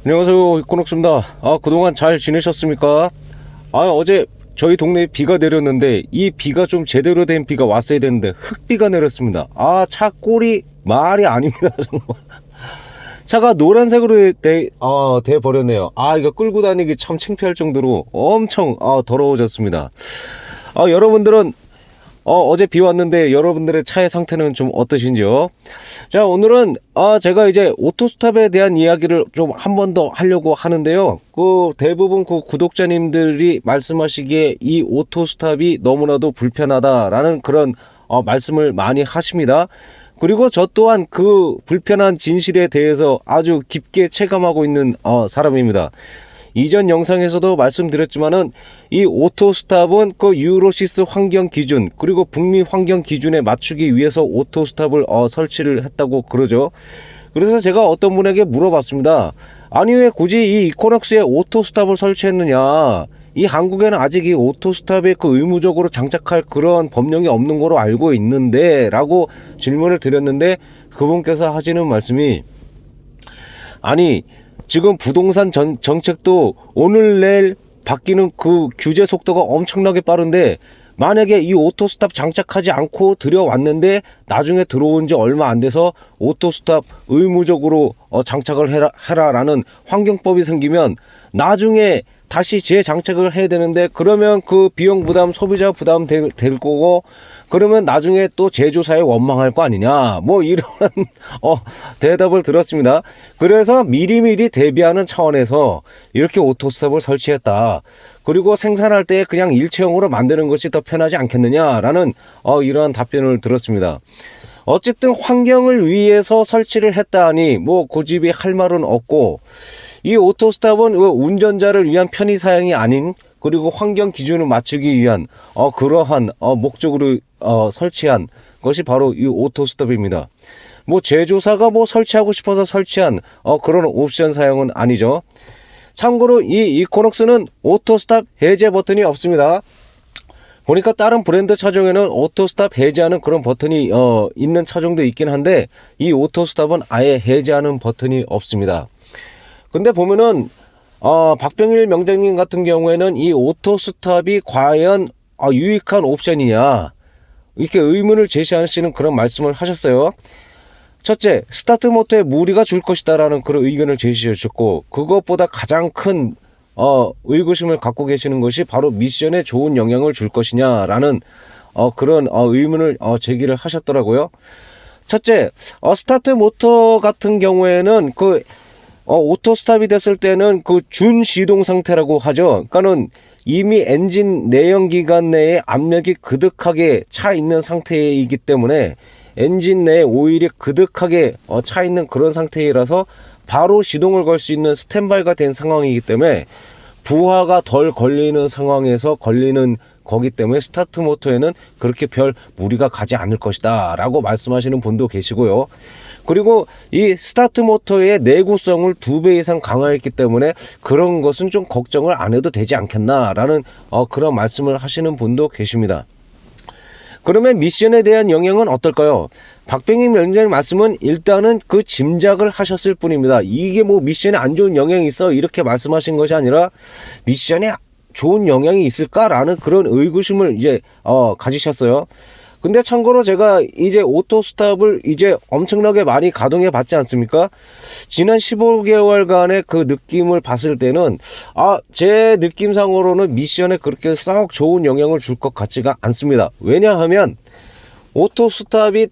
안녕하세요, 이코녹스입니다. 그동안 잘 지내셨습니까? 어제 저희 동네에 비가 내렸는데 이 비가 좀 제대로 된 비가 왔어야 되는데 흙비가 내렸습니다. 차 꼴이 말이 아닙니다. 정말. 차가 노란색으로 돼 버렸네요. 이거 끌고 다니기 참 창피할 정도로 엄청 더러워졌습니다. 여러분들은 어제 비 왔는데 여러분들의 차의 상태는 좀 어떠신지요? 자, 오늘은 제가 이제 오토스탑에 대한 이야기를 좀 한 번 더 하려고 하는데요. 대부분 구독자님들이 말씀하시기에 이 오토스탑이 너무나도 불편하다라는 그런 말씀을 많이 하십니다. 그리고 저 또한 그 불편한 진실에 대해서 아주 깊게 체감하고 있는 사람입니다. 이전 영상에서도 말씀드렸지만은 이 오토스탑은 그 유로시스 환경 기준 그리고 북미 환경 기준에 맞추기 위해서 오토스탑을 설치를 했다고 그러죠. 그래서 제가 어떤 분에게 물어봤습니다. 아니 왜 굳이 이 이코녹스에 오토스탑을 설치했느냐, 이 한국에는 아직 이 오토스탑에 의무적으로 장착할 그런 법령이 없는 거로 알고 있는데 라고 질문을 드렸는데, 그분께서 하시는 말씀이, 아니 지금 부동산 정책도 오늘 내일 바뀌는 그 규제 속도가 엄청나게 빠른데, 만약에 이 오토스탑 장착하지 않고 들여왔는데 나중에 들어온 지 얼마 안 돼서 오토스탑 의무적으로 장착을 해라라는 환경법이 생기면 나중에 다시 재장착을 해야 되는데, 그러면 그 비용 부담, 소비자 부담 될 거고, 그러면 나중에 또 제조사에 원망할 거 아니냐, 뭐 이런 대답을 들었습니다. 그래서 미리미리 대비하는 차원에서 이렇게 오토스탑을 설치했다. 그리고 생산할 때 그냥 일체형으로 만드는 것이 더 편하지 않겠느냐라는 이러한 답변을 들었습니다. 어쨌든 환경을 위해서 설치를 했다 하니 뭐 고집이 할 말은 없고, 이 오토스탑은 운전자를 위한 편의 사양이 아닌, 그리고 환경 기준을 맞추기 위한 그러한 목적으로 설치한 것이 바로 이 오토스탑입니다. 뭐 제조사가 뭐 설치하고 싶어서 설치한 그런 옵션 사용은 아니죠. 참고로 이 이코녹스는 오토스탑 해제 버튼이 없습니다. 보니까 다른 브랜드 차종에는 오토스탑 해제하는 그런 버튼이 있는 차종도 있긴 한데, 이 오토스탑은 아예 해제하는 버튼이 없습니다. 근데 보면은 박병일 명장님 같은 경우에는 이 오토스탑이 과연 유익한 옵션이냐, 이렇게 의문을 제시하시는 그런 말씀을 하셨어요. 첫째, 스타트 모터에 무리가 줄 것이다 라는 그런 의견을 제시해 주셨고, 그것보다 가장 큰 의구심을 갖고 계시는 것이 바로 미션에 좋은 영향을 줄 것이냐라는 그런 의문을 제기를 하셨더라고요. 첫째, 스타트 모터 같은 경우에는 오토스탑이 됐을 때는 준시동 상태라고 하죠. 그러니까는 이미 엔진 내연기관 내에 압력이 그득하게 차 있는 상태이기 때문에, 엔진 내에 오일이 그득하게 차 있는 그런 상태이라서 바로 시동을 걸 수 있는 스탠바이가 된 상황이기 때문에, 부하가 덜 걸리는 상황에서 걸리는 거기 때문에 스타트 모터에는 그렇게 별 무리가 가지 않을 것이다 라고 말씀하시는 분도 계시고요. 그리고 이 스타트 모터의 내구성을 2배 이상 강화했기 때문에 그런 것은 좀 걱정을 안 해도 되지 않겠나 라는 그런 말씀을 하시는 분도 계십니다. 그러면 미션에 대한 영향은 어떨까요? 박병익 위원장님 말씀은 일단은 그 짐작을 하셨을 뿐입니다. 이게 뭐 미션에 안 좋은 영향이 있어 이렇게 말씀하신 것이 아니라, 미션에 좋은 영향이 있을까라는 그런 의구심을 이제 가지셨어요. 근데 참고로 제가 이제 오토스탑을 이제 엄청나게 많이 가동해 봤지 않습니까? 지난 15개월간의 그 느낌을 봤을 때는 제 느낌상으로는 미션에 그렇게 썩 좋은 영향을 줄 것 같지가 않습니다. 왜냐하면 오토스탑이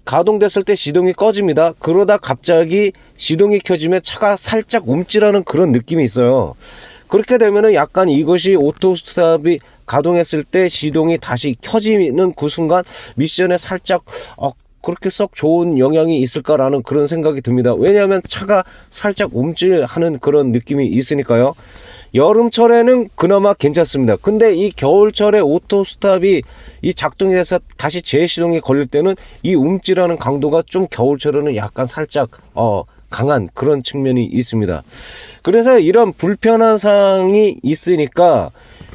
가동됐을 때 시동이 꺼집니다. 그러다 갑자기 시동이 켜지면 차가 살짝 움찔하는 그런 느낌이 있어요. 그렇게 되면은 약간 이것이 오토스탑이 가동했을 때 시동이 다시 켜지는 그 순간 미션에 살짝 그렇게 썩 좋은 영향이 있을까라는 그런 생각이 듭니다. 왜냐하면 차가 살짝 움찔하는 그런 느낌이 있으니까요. 여름철에는 그나마 괜찮습니다. 근데 이 겨울철에 오토스탑이 이 작동이 돼서 다시 재시동이 걸릴 때는 이 움찔하는 강도가 좀 겨울철에는 약간 살짝 강한 그런 측면이 있습니다. 그래서 이런 불편한 사항이 있으니까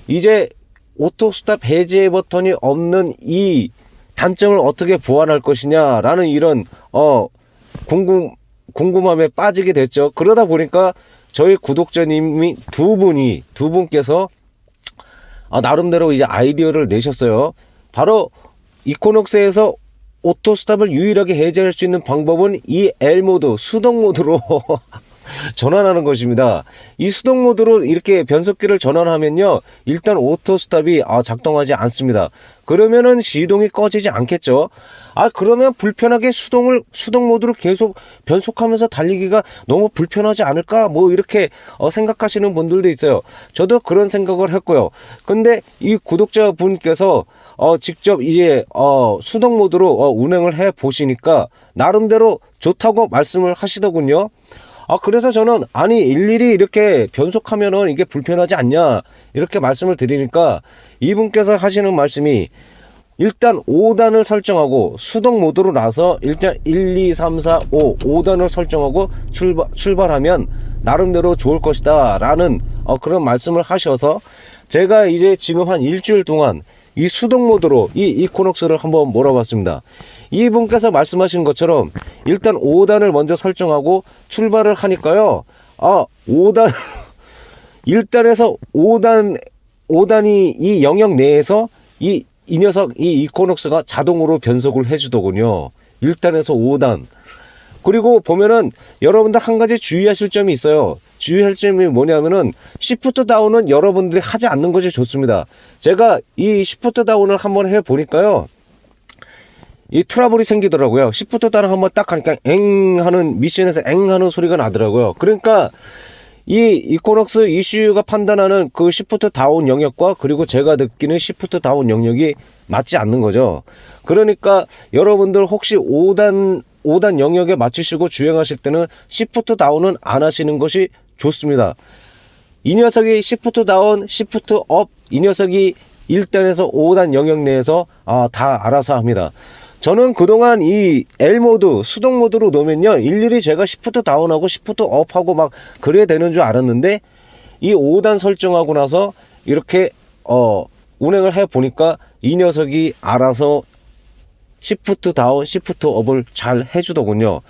이제 오토스탑 해제 버튼이 없는 이 단점을 어떻게 보완할 것이냐라는 이런 궁금함에 빠지게 됐죠. 그러다 보니까 저희 구독자님이 두 분께서 나름대로 이제 아이디어를 내셨어요. 바로 이코녹스에서 오토스탑을 유일하게 해제할 수 있는 방법은 이 L모드, 수동 모드로 전환하는 것입니다. 이 수동 모드로 이렇게 변속기를 전환하면요, 일단 오토스탑이 작동하지 않습니다. 그러면은 시동이 꺼지지 않겠죠. 그러면 불편하게 수동 모드로 계속 변속하면서 달리기가 너무 불편하지 않을까? 뭐 이렇게 생각하시는 분들도 있어요. 저도 그런 생각을 했고요. 근데 이 구독자분께서 직접 이제 수동 모드로 운행을 해 보시니까 나름대로 좋다고 말씀을 하시더군요. 그래서 저는 일일이 이렇게 변속하면은 이게 불편하지 않냐 이렇게 말씀을 드리니까 이분께서 하시는 말씀이 일단 5단을 설정하고 수동 모드로 나서 일단 1, 2, 3, 4, 5단을 설정하고 출발하면 나름대로 좋을 것이다 라는 그런 말씀을 하셔서 제가 이제 지금 한 일주일 동안 이 수동 모드로 이 이코녹스를 한번 몰아봤습니다. 이분께서 말씀하신 것처럼 일단 5단을 먼저 설정하고 출발을 하니까요. 5단 1단에서 5단이 이 영역 내에서 이 녀석 이 이코녹스가 자동으로 변속을 해주더군요. 1단에서 5단. 그리고 보면은 여러분들 한 가지 주의하실 점이 있어요. 주의할 점이 뭐냐면은 시프트 다운은 여러분들이 하지 않는 것이 좋습니다. 제가 이 시프트 다운을 한번 해 보니까요, 이 트러블이 생기더라고요. 시프트 다운 한번 딱 하니까 엥 하는, 미션에서 엥 하는 소리가 나더라고요. 그러니까 이 이코녹스 ECU가 판단하는 그 시프트 다운 영역과 그리고 제가 느끼는 시프트 다운 영역이 맞지 않는 거죠. 그러니까 여러분들 혹시 5단 영역에 맞추시고 주행하실 때는 시프트 다운은 안 하시는 것이 좋습니다. 이 녀석이 시프트 다운, 시프트 업, 이 녀석이 1단에서 5단 영역 내에서 다 알아서 합니다. 저는 그동안 이 L모드, 수동 모드로 놓으면요, 일일이 제가 시프트 다운하고 시프트 업하고 막 그래야 되는 줄 알았는데, 이 5단 설정하고 나서 이렇게 운행을 해 보니까 이 녀석이 알아서 시프트 다운, 시프트 업을 잘 해주더군요.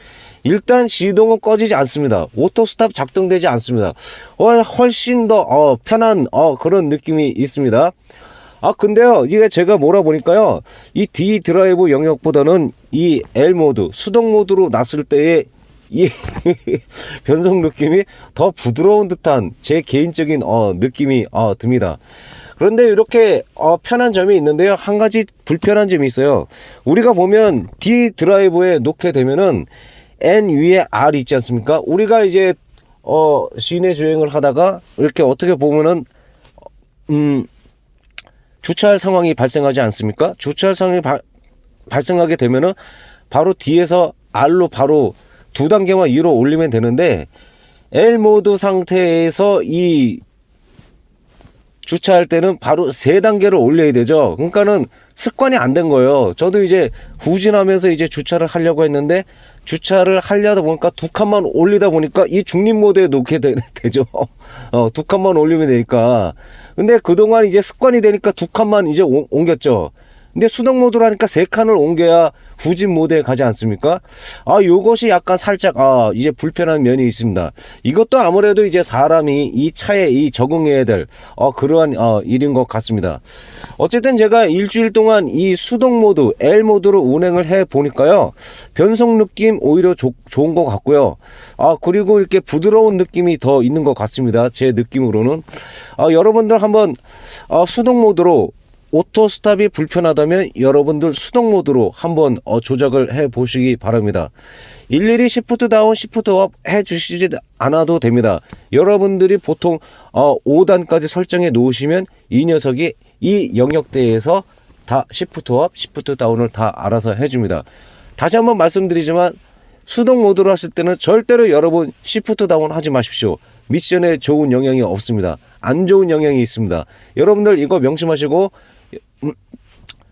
일단 시동은 꺼지지 않습니다. 오토스탑 작동되지 않습니다. 훨씬 더 편한 그런 느낌이 있습니다. 근데요, 이게 제가 몰아보니까요, 이 D 드라이브 영역보다는 이 L 모드, 수동 모드로 놨을 때의 이 변속 느낌이 더 부드러운 듯한 제 개인적인 느낌이 듭니다. 그런데 이렇게 편한 점이 있는데요, 한 가지 불편한 점이 있어요. 우리가 보면 D 드라이브에 놓게 되면은 N 위에 R 있지 않습니까? 우리가 이제 시내 주행을 하다가 이렇게 어떻게 보면은 주차할 상황이 발생하지 않습니까? 주차할 상황이 발생하게 되면은 바로 뒤에서 R로 바로 2단계만 위로 올리면 되는데, L 모드 상태에서 이 주차할 때는 바로 3단계를 올려야 되죠. 그러니까는 습관이 안 된 거예요. 저도 이제 후진하면서 이제 주차를 하려고 했는데, 주차를 하려다 보니까 2칸만 올리다 보니까 이 중립 모드에 놓게 되죠. 2칸만 올리면 되니까. 근데 그동안 이제 습관이 되니까 2칸만 이제 옮겼죠. 근데 수동 모드로 하니까 3칸을 옮겨야 후진 모드에 가지 않습니까? 요것이 약간 살짝 이제 불편한 면이 있습니다. 이것도 아무래도 이제 사람이 이 차에 적응해야 될 그러한 일인 것 같습니다. 어쨌든 제가 일주일 동안 이 수동 모드, L 모드로 운행을 해 보니까요, 변속 느낌 오히려 좋은 것 같고요. 그리고 이렇게 부드러운 느낌이 더 있는 것 같습니다. 제 느낌으로는. 여러분들 한번 수동 모드로, 오토 스탑이 불편하다면 여러분들 수동 모드로 한번 조작을 해 보시기 바랍니다. 일일이 시프트 다운, 시프트 업 해 주시지 않아도 됩니다. 여러분들이 보통 5단까지 설정해 놓으시면 이 녀석이 이 영역대에서 다 시프트 업, 시프트 다운을 다 알아서 해줍니다. 다시 한번 말씀드리지만 수동 모드로 하실 때는 절대로 여러분 시프트 다운 하지 마십시오. 미션에 좋은 영향이 없습니다. 안 좋은 영향이 있습니다. 여러분들 이거 명심하시고,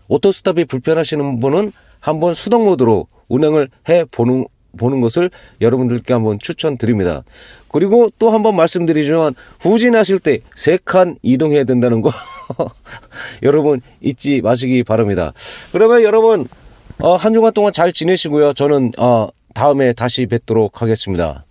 오토스탑이 불편하시는 분은 한번 수동 모드로 운행을 해 보는 것을 여러분들께 한번 추천드립니다. 그리고 또 한번 말씀드리지만 후진하실 때 3칸 이동해야 된다는 거 여러분 잊지 마시기 바랍니다. 그러면 여러분 한 주간 동안 잘 지내시고요. 저는 다음에 다시 뵙도록 하겠습니다.